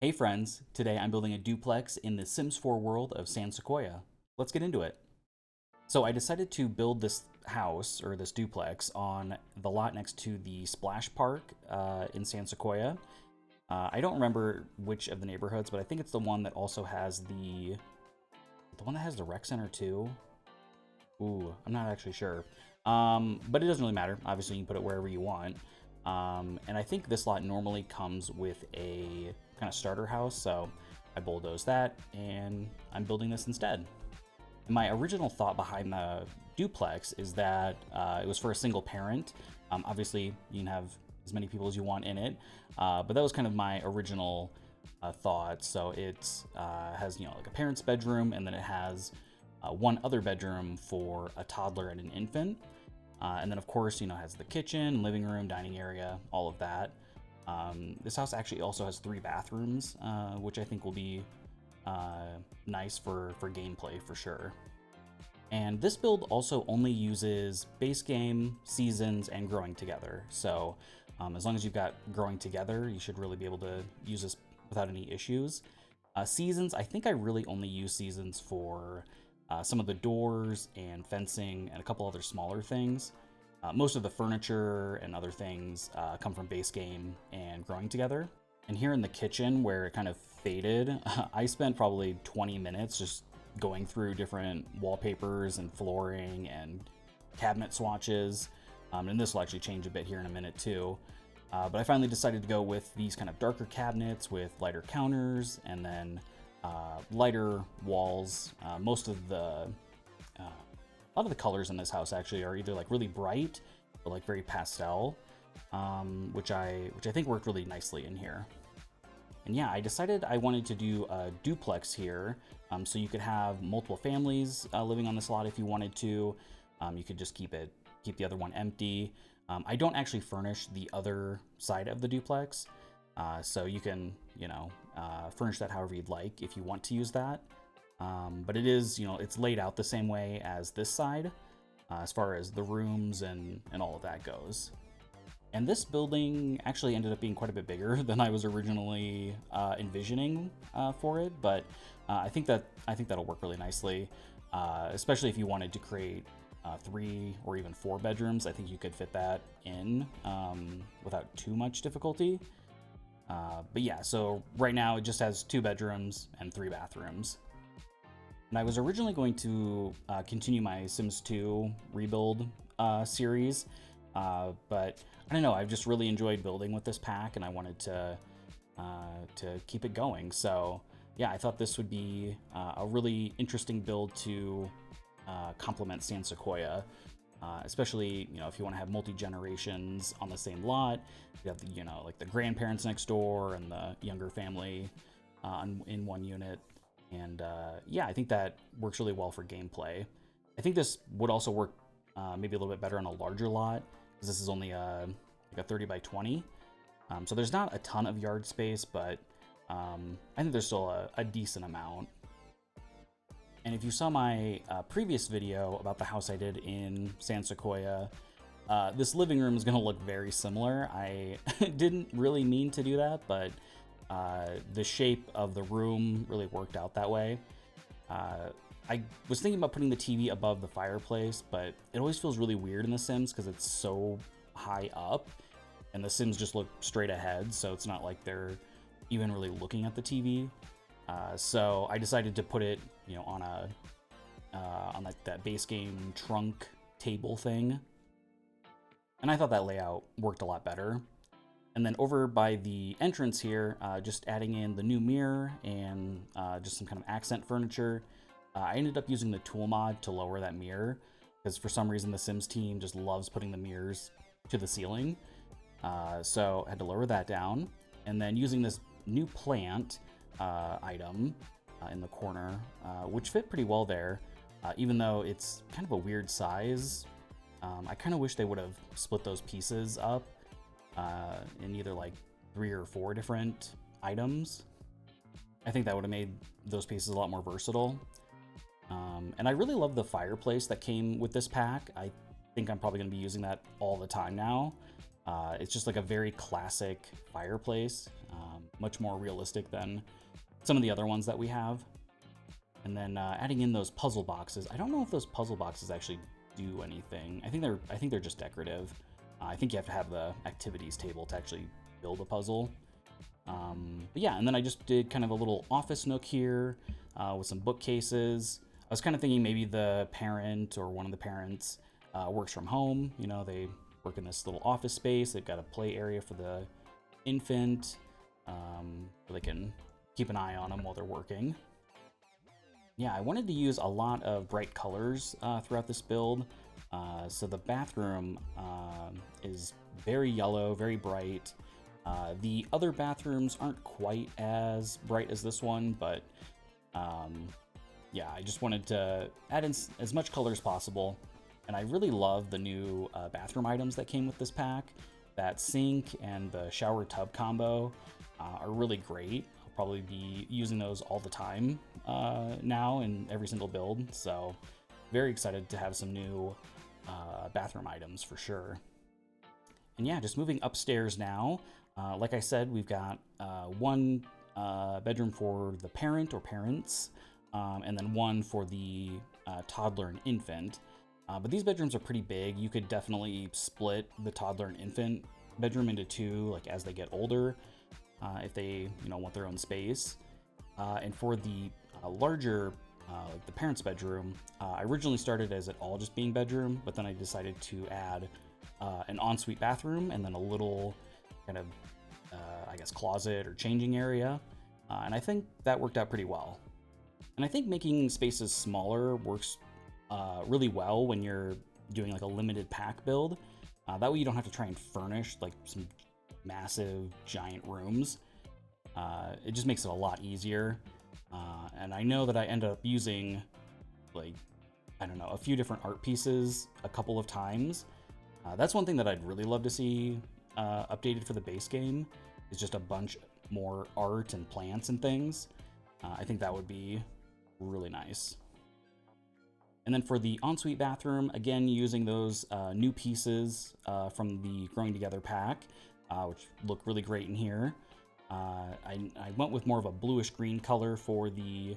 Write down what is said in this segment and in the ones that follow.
Hey friends, today I'm building a duplex in the Sims 4 world of San Sequoia. Let's get into it. So I decided to build this house, or this duplex, on the lot next to the Splash Park in San Sequoia. I don't remember which of the neighborhoods, but I think it's the one that also has the one that has the rec center too. Ooh, I'm not actually sure. But it doesn't really matter. Obviously, you can put it wherever you want. And I think this lot normally comes with a kind of starter house, so I bulldozed that, and I'm building this instead. And my original thought behind the duplex is that it was for a single parent. Obviously, you can have as many people as you want in it, but that was kind of my original thought. So it has, like a parent's bedroom, and then it has one other bedroom for a toddler and an infant. And then, of course, it has the kitchen, living room, dining area, all of that. This house actually also has 3 bathrooms, which I think will be nice for gameplay for sure. And this build also only uses base game, seasons, and growing together. So as long as you've got growing together, you should really be able to use this without any issues. Seasons, I think I really only use seasons for some of the doors and fencing and a couple other smaller things. Most of the furniture and other things come from base game and growing together. And here in the kitchen, where it kind of faded, I spent probably 20 minutes just going through different wallpapers and flooring and cabinet swatches. And this will actually change a bit here in a minute too. But I finally decided to go with these kind of darker cabinets with lighter counters and then lighter walls. Most of the a lot of the colors in this house actually are either like really bright or like very pastel, which I think worked really nicely in here. And yeah, I decided I wanted to do a duplex here, so you could have multiple families living on this lot if you wanted to. You could just keep the other one empty. I don't actually furnish the other side of the duplex, so you can furnish that however you'd like if you want to use that. But it is, it's laid out the same way as this side, as far as the rooms and all of that goes. And this building actually ended up being quite a bit bigger than I was originally envisioning for it, but I think that'll work really nicely, especially if you wanted to create 3 or even 4 bedrooms. I think you could fit that in without too much difficulty. But yeah, so right now it just has 2 bedrooms and 3 bathrooms. And I was originally going to continue my Sims 2 rebuild series, but I don't know, I've just really enjoyed building with this pack, and I wanted to keep it going. So yeah, I thought this would be a really interesting build to complement San Sequoia, especially if you want to have multi-generations on the same lot. You have the, like the grandparents next door and the younger family in one unit. And yeah, I think that works really well for gameplay. I think this would also work maybe a little bit better on a larger lot, because this is only like a 30 by 20. So there's not a ton of yard space, but I think there's still a decent amount. And if you saw my previous video about the house I did in San Sequoia, this living room is going to look very similar. I didn't really mean to do that, but the shape of the room really worked out that way. I was thinking about putting the TV above the fireplace, but it always feels really weird in The Sims because it's so high up, and The Sims just look straight ahead, so it's not like they're even really looking at the TV. So I decided to put it, on that base game trunk table thing, and I thought that layout worked a lot better. And then over by the entrance here, just adding in the new mirror and just some kind of accent furniture. I ended up using the tool mod to lower that mirror, because for some reason the Sims team just loves putting the mirrors to the ceiling. So I had to lower that down. And then using this new plant item in the corner, which fit pretty well there, even though it's kind of a weird size. I kind of wish they would have split those pieces up in either like 3 or 4 different items. I think that would have made those pieces a lot more versatile. And I really love the fireplace that came with this pack. I think I'm probably going to be using that all the time now. It's just like a very classic fireplace, much more realistic than some of the other ones that we have. And then adding in those puzzle boxes. I don't know if those puzzle boxes actually do anything. I think they're just decorative. I think you have to have the activities table to actually build a puzzle. But yeah, and then I just did kind of a little office nook here with some bookcases. I was kind of thinking maybe the parent or one of the parents works from home. You know, they work in this little office space. They've got a play area for the infant, where they can keep an eye on them while they're working. Yeah, I wanted to use a lot of bright colors throughout this build. So the bathroom is very yellow, very bright. The other bathrooms aren't quite as bright as this one, but yeah, I just wanted to add in as much color as possible. And I really love the new bathroom items that came with this pack. That sink and the shower tub combo are really great. I'll probably be using those all the time now in every single build. So very excited to have some new bathroom items for sure. And yeah, just moving upstairs now. Like I said, we've got one bedroom for the parent or parents, and then one for the toddler and infant. But these bedrooms are pretty big. You could definitely split the toddler and infant bedroom into two, like as they get older, if they want their own space. And for the larger, like the parents' bedroom, I originally started as it all just being bedroom, but then I decided to add an ensuite bathroom and then a little kind of, I guess, closet or changing area. And I think that worked out pretty well. And I think making spaces smaller works really well when you're doing like a limited pack build. That way you don't have to try and furnish like some massive giant rooms. It just makes it a lot easier. And I know that I end up using like, I don't know, a few different art pieces a couple of times. That's one thing that I'd really love to see updated for the base game, is just a bunch more art and plants and things. I think that would be really nice. And then for the ensuite bathroom, again, using those new pieces from the Growing Together pack, which look really great in here. I went with more of a bluish green color for the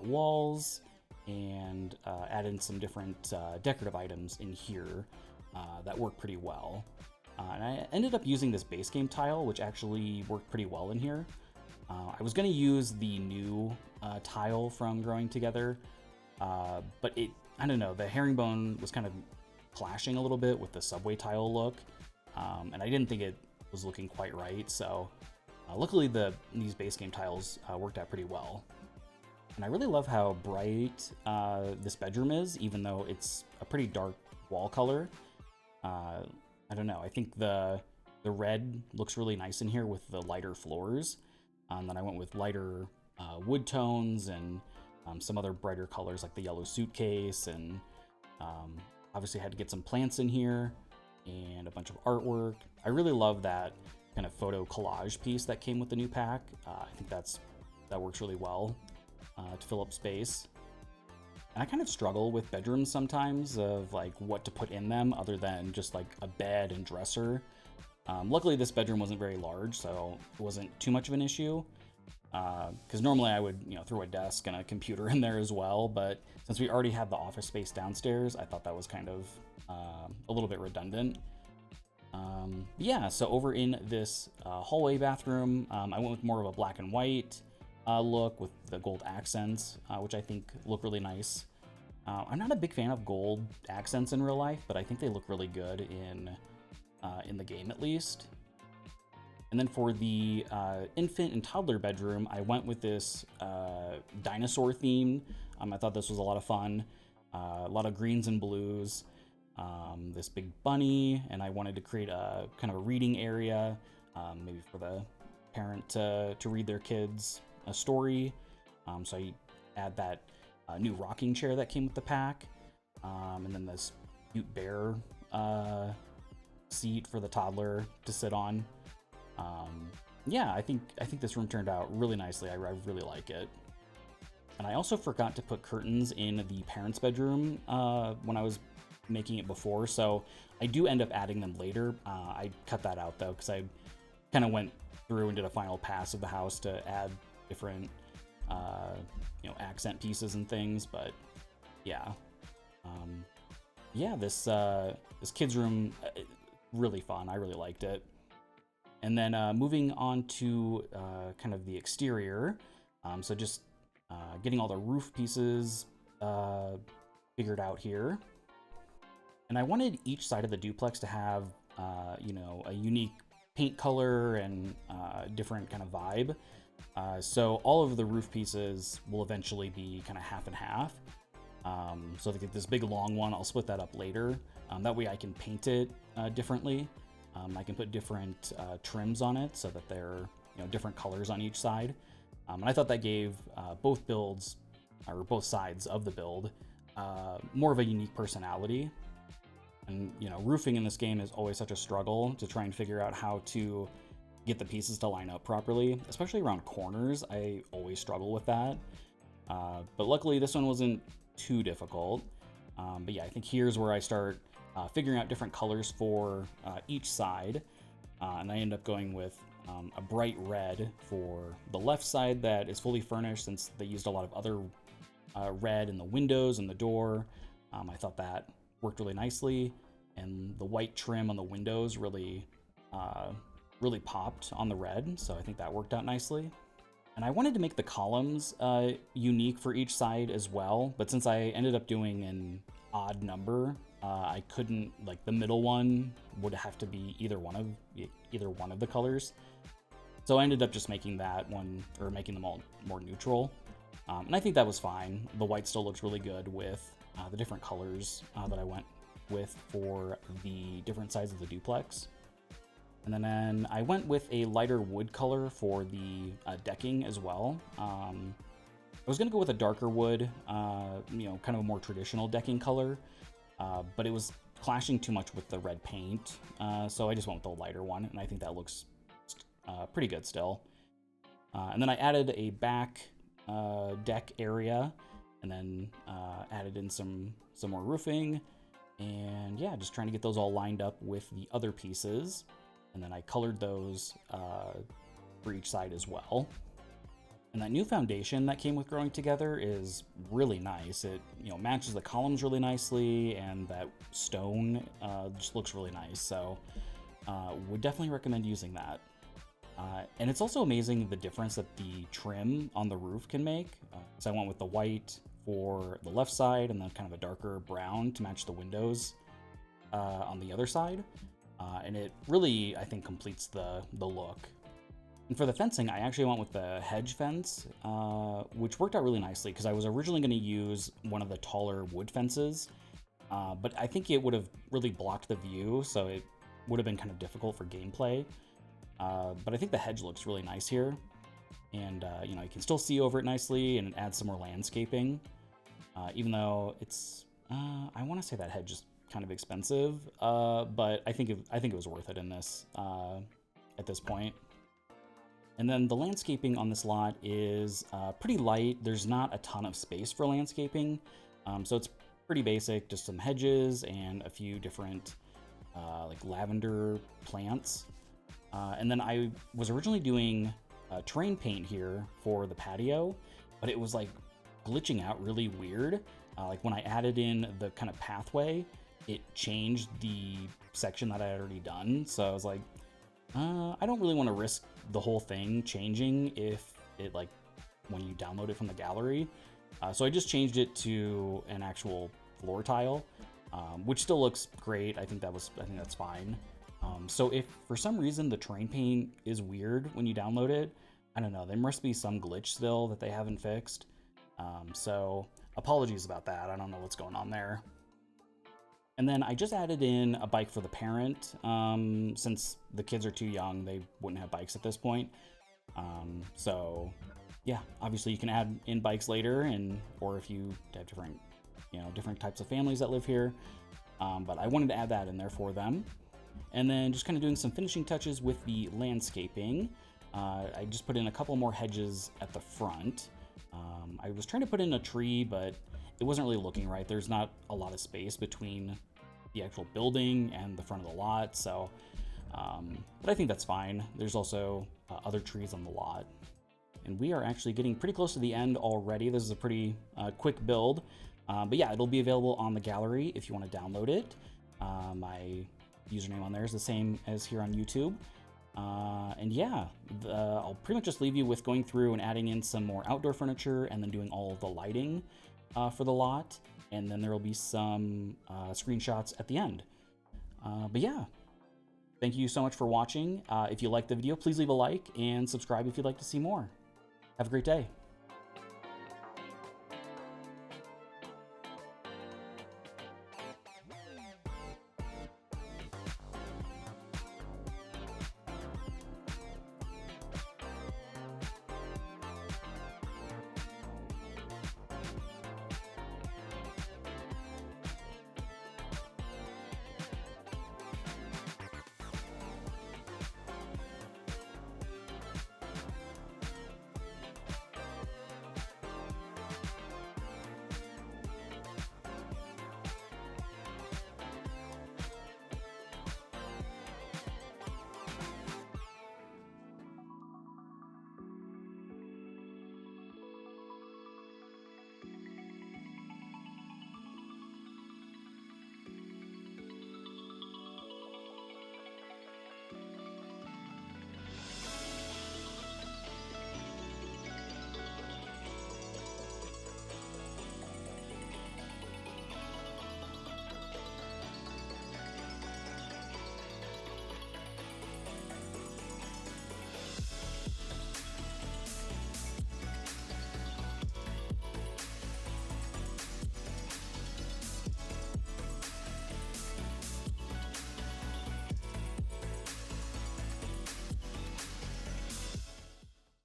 walls, and added some different decorative items in here that work pretty well. And I ended up using this base game tile, which actually worked pretty well in here. I was going to use the new tile from Growing Together, but I don't know, the herringbone was kind of clashing a little bit with the subway tile look, and I didn't think it was looking quite right, so luckily these base game tiles worked out pretty well. And I really love how bright this bedroom is, even though it's a pretty dark wall color. I don't know, I think the red looks really nice in here with the lighter floors. And then I went with lighter wood tones and some other brighter colors like the yellow suitcase, and obviously had to get some plants in here and a bunch of artwork. I really love that kind of photo collage piece that came with the new pack. I think that works really well to fill up space. And I kind of struggle with bedrooms sometimes of like what to put in them other than just like a bed and dresser. Luckily this bedroom wasn't very large, so it wasn't too much of an issue. Because normally I would throw a desk and a computer in there as well, but since we already had the office space downstairs, I thought that was kind of a little bit redundant. Yeah, so over in this hallway bathroom, I went with more of a black and white look with the gold accents, which I think look really nice. I'm not a big fan of gold accents in real life, but I think they look really good in the game at least. And then for the infant and toddler bedroom, I went with this dinosaur theme. I thought this was a lot of fun. A lot of greens and blues. This big bunny, and I wanted to create a kind of a reading area, maybe for the parent to read their kids a story. So I add that new rocking chair that came with the pack, and then this cute bear seat for the toddler to sit on. Yeah, I think this room turned out really nicely. I really like it. And I also forgot to put curtains in the parents' bedroom when I was making it before, so I do end up adding them later. I cut that out though, because I kind of went through and did a final pass of the house to add different, accent pieces and things. But yeah, this kids room, really fun. I really liked it. And then moving on to kind of the exterior, so just getting all the roof pieces figured out here. And I wanted each side of the duplex to have, a unique paint color and different kind of vibe. So all of the roof pieces will eventually be kind of half and half. So to get this big long one, I'll split that up later. That way I can paint it differently. I can put different trims on it so that they're different colors on each side. And I thought that gave both builds, or both sides of the build, more of a unique personality. And roofing in this game is always such a struggle to try and figure out how to get the pieces to line up properly, especially around corners. I always struggle with that. But luckily this one wasn't too difficult. But yeah, I think here's where I start figuring out different colors for each side. And I end up going with a bright red for the left side that is fully furnished, since they used a lot of other red in the windows and the door. I thought that worked really nicely, and the white trim on the windows really popped on the red, so I think that worked out nicely. And I wanted to make the columns unique for each side as well, but since I ended up doing an odd number, I couldn't, like, the middle one would have to be either one of the colors. So I ended up just making that one, or making them all more neutral. And I think that was fine. The white still looks really good with the different colors that I went with for the different sides of the duplex. And then I went with a lighter wood color for the decking as well. I was gonna go with a darker wood, kind of a more traditional decking color, but it was clashing too much with the red paint. So I just went with the lighter one, and I think that looks pretty good still. And then I added a back deck area, and then added in some more roofing, and yeah, just trying to get those all lined up with the other pieces. And then I colored those for each side as well. And that new foundation that came with Growing Together is really nice. It matches the columns really nicely, and that stone just looks really nice. So would definitely recommend using that. And it's also amazing the difference that the trim on the roof can make. So I went with the white for the left side, and then kind of a darker brown to match the windows on the other side. And it really, I think, completes the look. And for the fencing, I actually went with the hedge fence, which worked out really nicely, because I was originally going to use one of the taller wood fences, but I think it would have really blocked the view, so it would have been kind of difficult for gameplay. But I think the hedge looks really nice here, and you can still see over it nicely, and it adds some more landscaping, even though it's I want to say that hedge is kind of expensive, but I think it was worth it in this at this point. And then the landscaping on this lot is pretty light. There's not a ton of space for landscaping, so it's pretty basic, just some hedges and a few different like lavender plants. And then I was originally doing terrain paint here for the patio, but it was like glitching out really weird. Like when I added in the kind of pathway, it changed the section that I had already done. So I was like, I don't really want to risk the whole thing changing if it, like, when you download it from the gallery. So I just changed it to an actual floor tile, which still looks great. I think that's fine. So if for some reason the terrain paint is weird when you download it, I don't know, there must be some glitch still that they haven't fixed. So apologies about that. I don't know what's going on there. And then I just added in a bike for the parent. Since the kids are too young, they wouldn't have bikes at this point. So yeah, obviously you can add in bikes later, or if you have different types of families that live here. But I wanted to add that in there for them. And then just kind of doing some finishing touches with the landscaping. I just put in a couple more hedges at the front. I was trying to put in a tree, but it wasn't really looking right. There's not a lot of space between the actual building and the front of the lot. So, but I think that's fine. There's also other trees on the lot. And we are actually getting pretty close to the end already. This is a pretty quick build. But yeah, it'll be available on the gallery if you want to download it. My username on there is the same as here on YouTube. And yeah, I'll pretty much just leave you with going through and adding in some more outdoor furniture and then doing all of the lighting for the lot. And then there will be some screenshots at the end. But yeah, thank you so much for watching. If you liked the video, please leave a like and subscribe if you'd like to see more. Have a great day.